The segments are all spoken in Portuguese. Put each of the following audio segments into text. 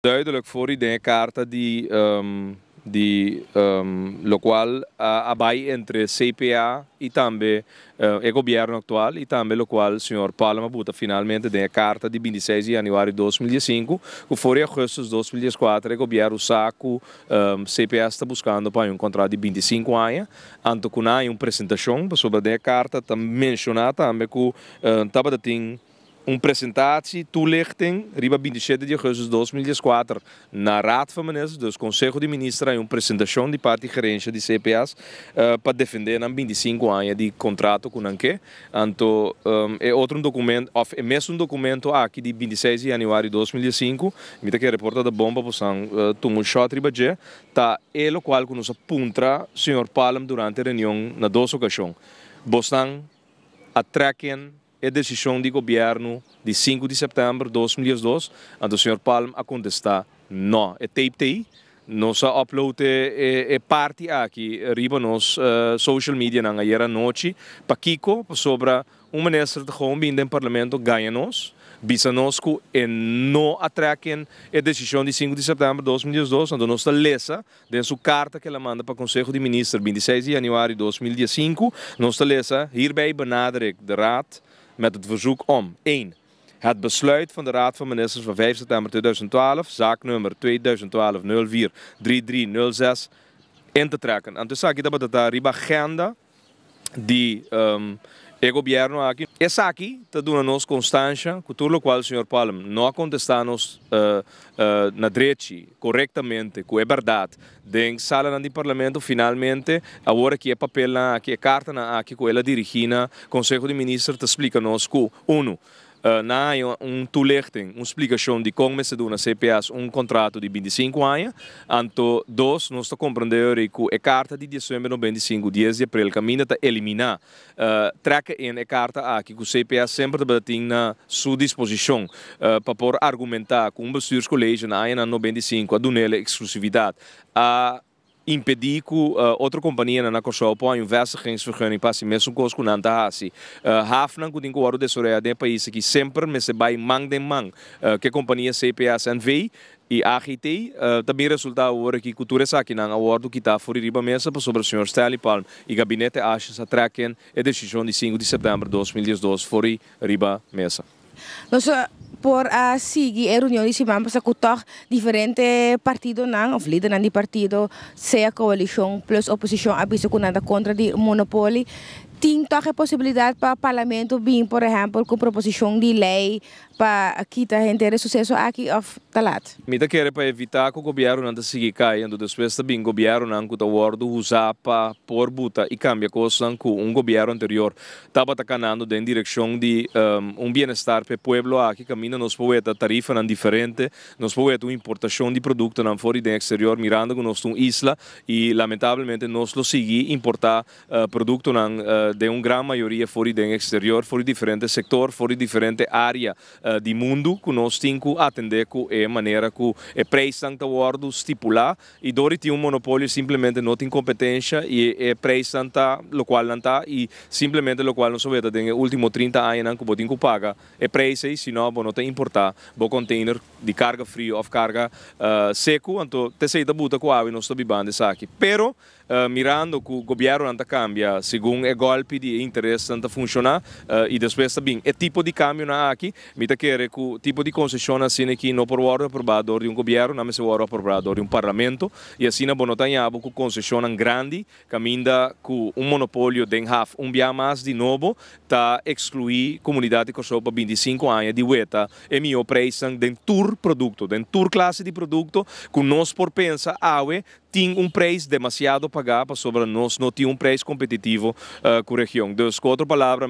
duidelijk voor de carta lo qual abai entre CPA e também o governo atual e também lo qual o senhor Palma buta finalmente de carta de 26 de janeiro de 2005 que foi em agosto de 2004 o governo saco CPA está buscando para um contrato de 25 anos anto que há uma apresentação sobre a carta também mencionada também que estava tem apresentatie, toelichting, riba 27 de agosto de 2004 na Raad van Ministers, dus Conselho de Ministros, uma apresentação de parte gerência de CPAs para defender na 25 anos de contrato com Anke. Então, é outro documento, é mesmo documento aqui de 26 de janeiro de 2005, me que reporta da bomba para tomar shot riba je, tá o qual que nos apunta o senhor Palm durante a reunião na duas ocasiões. Bostan atraquem a decisão do governo de 5 de setembro de 2002, onde o Sr. Palm a contestar não. É tape nós upload parte aqui, riba nos social media na ayer noite, para Kiko, sobre ministro de Home no Parlamento ganha-nos, bisa-nos que não atraquem a decisão de 5 de setembro de 2002, onde nós lesa, de sua carta que ela manda para o Conselho de Ministros, 26 de janeiro de 2005, nós lesa, hierbij benadrukt de Raad, met het verzoek om 1. Het besluit van de Raad van Ministers van 5 september 2012, zaaknummer 2012-04-3306, in te trekken. En toen zag je dat de agenda die o governo aqui. Essa aqui está dando nos constância, que tudo o qual o Sr. Palm não contesta-nos na direita, corretamente, que é verdade. Dentro da sala do Parlamento, finalmente, agora que é papel, que é carta, que ela dirige na Conselho de Ministros, explica-nos que, na toelichting, uma explicação de como se dá na CPAs contrato de 25 anos. Então, nós estamos compreendendo que a carta de dezembro de 25, 10 de abril, caminha para eliminar. Treca em a carta que o CPA sempre tem na sua disposição para poder argumentar com o bestuurscolégio na ano 95 a dar exclusividade. Impedir que outra companhia na Kosovo põe vestigingsvergunning para si mesmo coisa que não está assim. Hafnan que tem que guardar desoreia de país que sempre me se vai mang de mang que companhia CPAs NV e AGT também resulta agora que cultura aqui na acordo que está fora riba mesa sobre o Sr. Stanley Palm e gabinete achas atraquem a decisão de 5 de setembro de 2012 fora riba mesa. Por seguir a reunião de semana para escutar diferentes partidos of líderes de partido, seja coalição plus oposição, aviso que nada contra o monopólio. Tem também a possibilidade para o parlamento vir, por exemplo, com proposição de lei para quitar gente sucesso aqui of talat. Mita quer para evitar que o governo não siga caindo, depois também o governo não está guardo usar para por buta e cambia coisa que governo anterior estava atacando em direção de bem-estar para o povo aqui caminha nos poeta tarifa não diferente, nos poeta importação de produto não fora do exterior mirando que nós temos isla e lamentavelmente nós lo segui importar produto não de grande maioria fora do exterior, fora diferente setor, fora diferente área do mundo que nós temos que atender com a maneira que o preço está estipular e dori tem monopólio simplesmente não tem competência e o preço está o qual não está e simplesmente o qual não se vê nos últimos 30 anos que você tem que pagar o preço e se não não tem importar o container de carga frio ou carga seco então te sei da buta com água e não estou bebendo isso aqui pero mirando que o governo não cambia segundo o golpe de interesse não funciona e depois também o tipo de câmbio na aqui me quer que o tipo de concessão assim aqui não por hora aprovado de governo não se hora aprovado de parlamento e assim não não tem algo que concessão grande caminha que monopólio de half bia mais de novo tá excluir comunidade Kosovo para 25 anos de weta e meu preço de tour produto de tour classe de produto que nós por pensa tem preço demasiado pagar para sobre nós não tem preço competitivo com a região. Então, com outra palavra,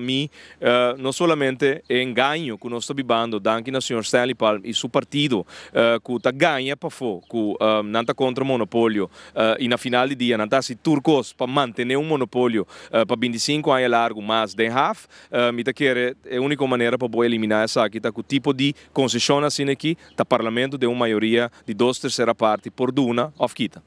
não somente engano que nós estamos vivendo, danke ao Sr. Stanley Palm e seu partido, que está ganha para fora, que não está contra o monopólio e na final do dia não está se turcos para manter monopólio para 25 anos largo, mais de half, me quer é a única maneira para eliminar essa aqui, tá com o tipo de concessão assim aqui, tá parlamento de uma maioria de 2/3 parte por duna of kita.